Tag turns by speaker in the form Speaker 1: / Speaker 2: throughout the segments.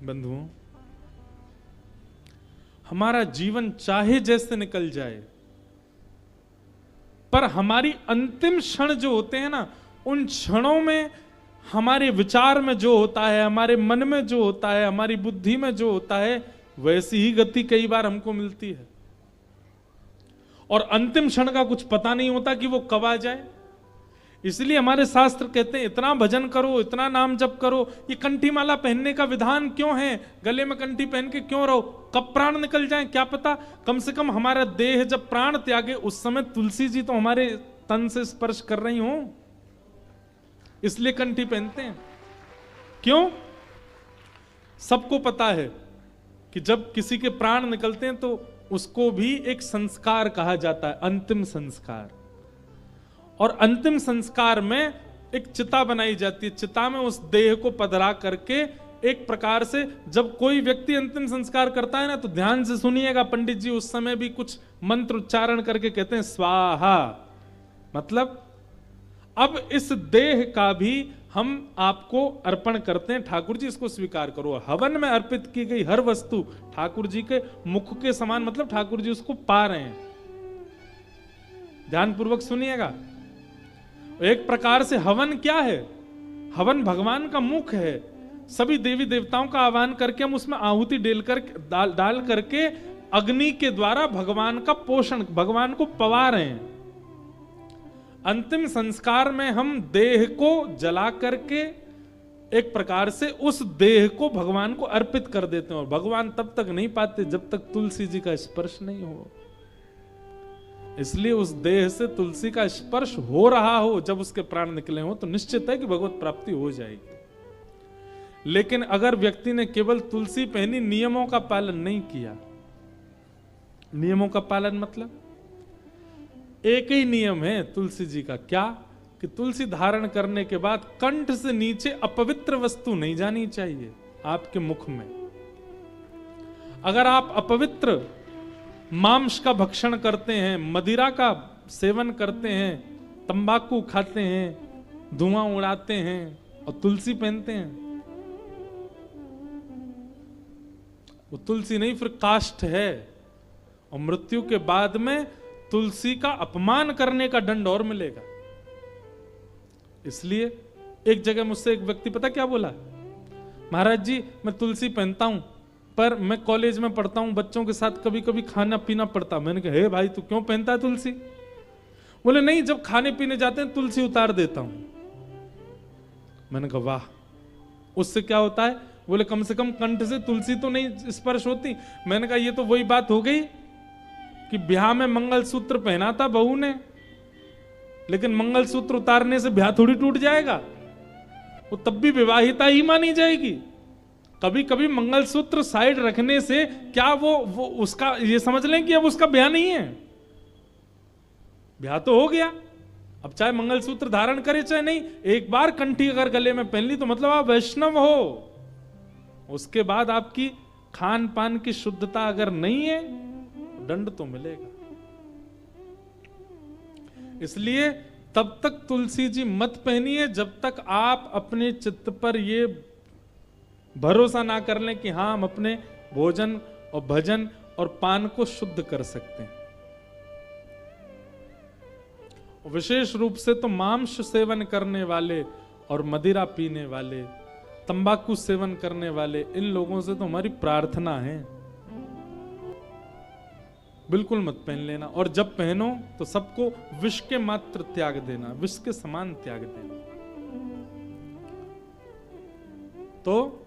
Speaker 1: बंधुओं, हमारा जीवन चाहे जैसे निकल जाए, पर हमारी अंतिम क्षण जो होते हैं ना, उन क्षणों में हमारे विचार में जो होता है, हमारे मन में जो होता है, हमारी बुद्धि में जो होता है, वैसी ही गति कई बार हमको मिलती है। और अंतिम क्षण का कुछ पता नहीं होता कि वो कब आ जाए। इसलिए हमारे शास्त्र कहते हैं इतना भजन करो, इतना नाम जप करो। ये कंठी माला पहनने का विधान क्यों है? गले में कंठी पहन के क्यों रहो? कब प्राण निकल जाए क्या पता। कम से कम हमारा देह जब प्राण त्यागे उस समय तुलसी जी तो हमारे तन से स्पर्श कर रही हो, इसलिए कंठी पहनते हैं। क्यों? सबको पता है कि जब किसी के प्राण निकलते हैं तो उसको भी एक संस्कार कहा जाता है, अंतिम संस्कार। और अंतिम संस्कार में एक चिता बनाई जाती है। चिता में उस देह को पधरा करके एक प्रकार से जब कोई व्यक्ति अंतिम संस्कार करता है ना, तो ध्यान से सुनिएगा, पंडित जी उस समय भी कुछ मंत्र उच्चारण करके कहते हैं स्वाहा, मतलब अब इस देह का भी हम आपको अर्पण करते हैं। ठाकुर जी इसको स्वीकार करो। हवन में अर्पित की गई हर वस्तु ठाकुर जी के मुख के समान, मतलब ठाकुर जी उसको पा रहे हैं। ध्यानपूर्वक सुनिएगा। एक प्रकार से हवन क्या है? हवन भगवान का मुख है। सभी देवी देवताओं का आह्वान करके हम उसमें आहुति डाल करके अग्नि के द्वारा भगवान का पोषण, भगवान को पवा रहे हैं। अंतिम संस्कार में हम देह को जला करके एक प्रकार से उस देह को भगवान को अर्पित कर देते हैं। और भगवान तब तक नहीं पाते जब तक तुलसी जी का स्पर्श नहीं हो। इसलिए उस देह से तुलसी का स्पर्श हो रहा हो जब उसके प्राण निकले हो तो निश्चित है कि भगवत प्राप्ति हो जाएगी। लेकिन अगर व्यक्ति ने केवल तुलसी पहनी, नियमों का पालन नहीं किया, नियमों का पालन मतलब एक ही नियम है तुलसी जी का, क्या? कि तुलसी धारण करने के बाद कंठ से नीचे अपवित्र वस्तु नहीं जानी चाहिए आपके मुख में। अगर आप अपवित्र मांस का भक्षण करते हैं, मदिरा का सेवन करते हैं, तंबाकू खाते हैं, धुआं उड़ाते हैं और तुलसी पहनते हैं, वो तुलसी नहीं फिर काष्ठ है। और मृत्यु के बाद में तुलसी का अपमान करने का दंड और मिलेगा। इसलिए एक जगह मुझसे एक व्यक्ति पता क्या बोला, महाराज जी मैं तुलसी पहनता हूं पर मैं कॉलेज में पढ़ता हूं, बच्चों के साथ कभी कभी खाना पीना पड़ता। मैंने कहा हे भाई तू क्यों पहनता है तुलसी? बोले नहीं, जब खाने पीने जाते हैं तुलसी उतार देता हूं। मैंने कहा वाह, उससे क्या होता है? बोले कम से कम कंठ से तुलसी तो नहीं स्पर्श होती। मैंने कहा ये तो वही बात हो गई कि ब्याह में मंगलसूत्र पहना था बहू ने, लेकिन मंगलसूत्र उतारने से ब्याह थोड़ी टूट जाएगा, वो तब भी विवाहिता ही मानी जाएगी। कभी कभी मंगलसूत्र साइड रखने से क्या वो उसका ये समझ लें कि अब उसका ब्याह नहीं है, ब्याह तो हो गया। अब चाहे मंगलसूत्र धारण करे चाहे नहीं, एक बार कंठी अगर गले में पहन ली तो मतलब आप वैष्णव हो। उसके बाद आपकी खान पान की शुद्धता अगर नहीं है, दंड तो मिलेगा। इसलिए तब तक तुलसी जी मत पहनिए जब तक आप अपने चित्त पर ये भरोसा ना कर लें कि हाँ हम अपने भोजन और भजन और पान को शुद्ध कर सकते हैं। विशेष रूप से तो मांस सेवन करने वाले और मदिरा पीने वाले, तंबाकू सेवन करने वाले, इन लोगों से तो हमारी प्रार्थना है बिल्कुल मत पहन लेना। और जब पहनो तो सबको विष के मात्र त्याग देना, विष के समान त्याग देना। तो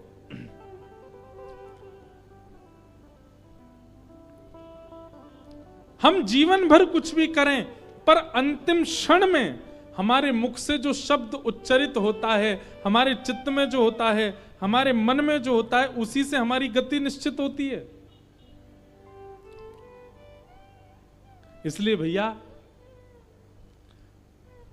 Speaker 1: हम जीवन भर कुछ भी करें पर अंतिम क्षण में हमारे मुख से जो शब्द उच्चरित होता है, हमारे चित्त में जो होता है, हमारे मन में जो होता है, उसी से हमारी गति निश्चित होती है। इसलिए भैया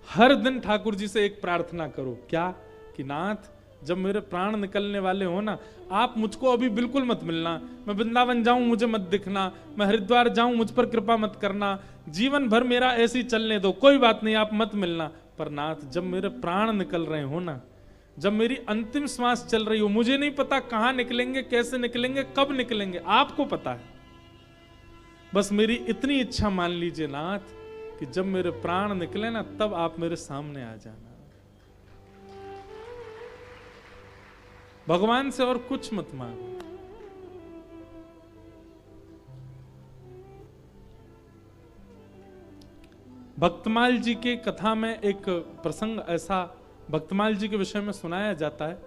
Speaker 1: हर दिन ठाकुर जी से एक प्रार्थना करो, क्या? कि नाथ जब मेरे प्राण निकलने वाले हो ना, आप मुझको अभी बिल्कुल मत मिलना। मैं वृंदावन जाऊं मुझे मत दिखना, मैं हरिद्वार जाऊं मुझ पर कृपा मत करना, जीवन भर मेरा ऐसे ही चलने दो, कोई बात नहीं आप मत मिलना। पर नाथ जब मेरे प्राण निकल रहे हो ना, जब मेरी अंतिम श्वास चल रही हो, मुझे नहीं पता कहां निकलेंगे, कैसे निकलेंगे, कब निकलेंगे, आपको पता है। बस मेरी इतनी इच्छा मान लीजिए नाथ कि जब मेरे प्राण निकले ना, तब आप मेरे सामने आ जाना। भगवान से और कुछ मत मांगो। भक्तमाल जी के कथा में एक प्रसंग ऐसा भक्तमाल जी के विषय में सुनाया जाता है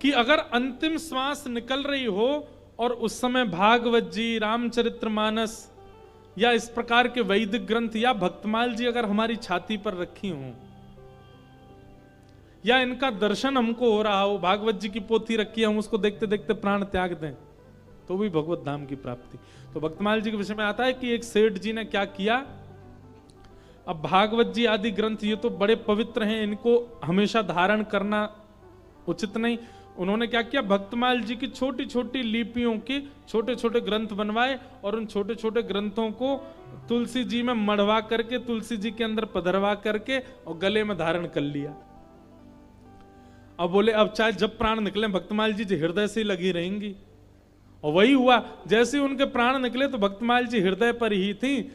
Speaker 1: कि अगर अंतिम श्वास निकल रही हो और उस समय भागवत जी, रामचरितमानस या इस प्रकार के वैदिक ग्रंथ या भक्तमाल जी अगर हमारी छाती पर रखी हो, या इनका दर्शन हमको हो रहा हो, भागवत जी की पोथी रखी है, हम उसको देखते देखते प्राण त्याग दें, तो भी भगवत धाम की प्राप्ति। तो भक्तमाल जी के विषय में आता है कि एक सेठ जी ने क्या किया। अब भागवत जी आदि ग्रंथ ये तो बड़े पवित्र हैं, इनको हमेशा धारण करना उचित नहीं। उन्होंने क्या किया, भक्तमाल जी की छोटी छोटी लिपियों के छोटे छोटे ग्रंथ बनवाए और उन छोटे छोटे ग्रंथों को तुलसी जी में मढ़वा करके, तुलसी जी के अंदर पधरवा करके और गले में धारण कर लिया। अब बोले अब चाहे जब प्राण निकले भक्तमाल जी हृदय से लगी रहेंगी। और वही हुआ, जैसे उनके प्राण निकले तो भक्तमाल जी हृदय पर ही थी।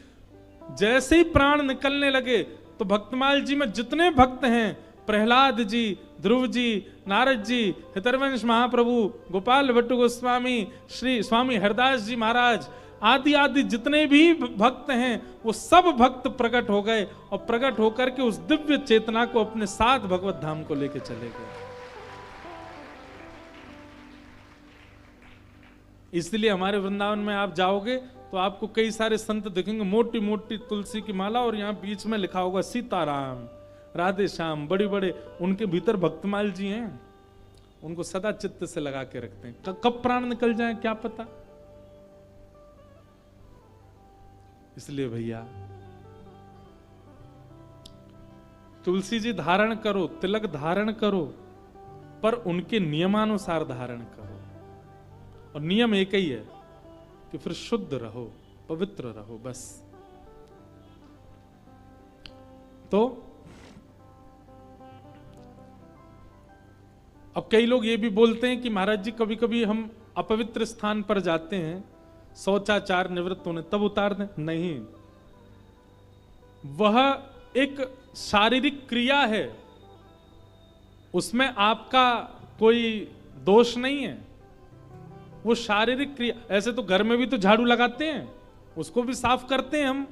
Speaker 1: जैसे ही प्राण निकलने लगे तो भक्तमाल जी में जितने भक्त हैं, प्रहलाद जी, ध्रुव जी, नारद जी, हितरवंश महाप्रभु, गोपाल भट्ट गोस्वामी, श्री स्वामी हरदास जी महाराज आदि आदि जितने भी भक्त हैं, वो सब भक्त प्रकट हो गए और प्रकट होकर के उस दिव्य चेतना को अपने साथ भगवत धाम को लेके चले गए। इसलिए हमारे वृंदावन में आप जाओगे तो आपको कई सारे संत दिखेंगे, मोटी मोटी तुलसी की माला और यहाँ बीच में लिखा होगा सीताराम, राधे श्याम, बड़े बड़े, उनके भीतर भक्तमाल जी हैं, उनको सदा चित्त से लगा के रखते हैं। कब प्राण निकल जाए क्या पता। इसलिए भैया तुलसी जी धारण करो, तिलक धारण करो, पर उनके नियमानुसार धारण करो। और नियम एक ही है कि फिर शुद्ध रहो, पवित्र रहो, बस। तो अब कई लोग ये भी बोलते हैं कि महाराज जी कभी कभी हम अपवित्र स्थान पर जाते हैं, शौचाचार निवृत्त होने तब उतार दें। नहीं, वह एक शारीरिक क्रिया है, उसमें आपका कोई दोष नहीं है। वो शारीरिक क्रिया, ऐसे तो घर में भी तो झाड़ू लगाते हैं, उसको भी साफ करते हैं हम,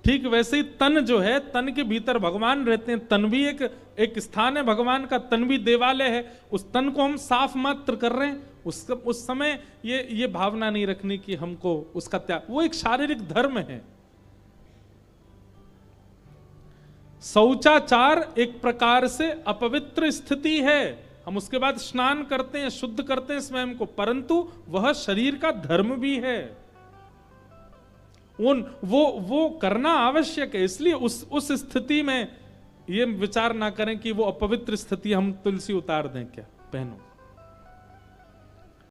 Speaker 1: ठीक वैसे ही तन जो है, तन के भीतर भगवान रहते हैं, तन भी एक स्थान है भगवान का, तन भी देवालय है, उस तन को हम साफ मात्र कर रहे हैं। उस समय ये भावना नहीं रखनी कि हमको उसका त्याग, वो एक शारीरिक धर्म है। शौचाचार एक प्रकार से अपवित्र स्थिति है, हम उसके बाद स्नान करते हैं, शुद्ध करते हैं स्वयं को, परंतु वह शरीर का धर्म भी है, वो करना आवश्यक है। इसलिए उस स्थिति में ये विचार ना करें कि वो अपवित्र स्थिति, हम तुलसी उतार दें क्या। बहनों,